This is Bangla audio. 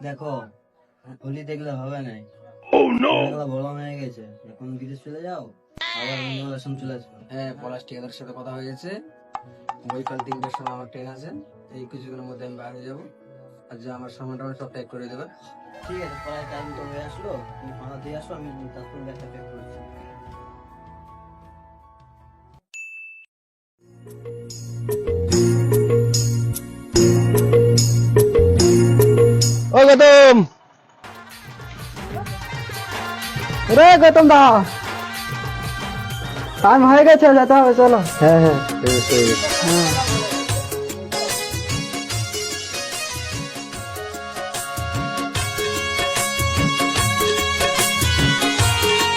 দেখো হোলি দেখলে হবে না, বড় হয়ে গেছে, এখন বিদেশ চলে যাও, আবার রেশন চলে আসবে। হ্যাঁ, পলাশ ঠিকাদারের সাথে কথা হয়ে গেছে, বৈকাল 3টার সময় আমার ট্রেন আছে, এই কিছুদিনের মধ্যে আমি বাইরে যাবো, আর যে আমার সামানটা সব প্যাক করে দেবে। ঠিক আছে, প্রায় টাইম তো হয়ে আসলো, তুমি ভাড়া দিয়ে আসো, আমি তারপর ব্যাগটা প্যাক করছি। ও গৌতম, রে গৌতম দা, টাইম হয়ে গেছে, যেতে হবে, চলো। হ্যাঁ হ্যাঁ,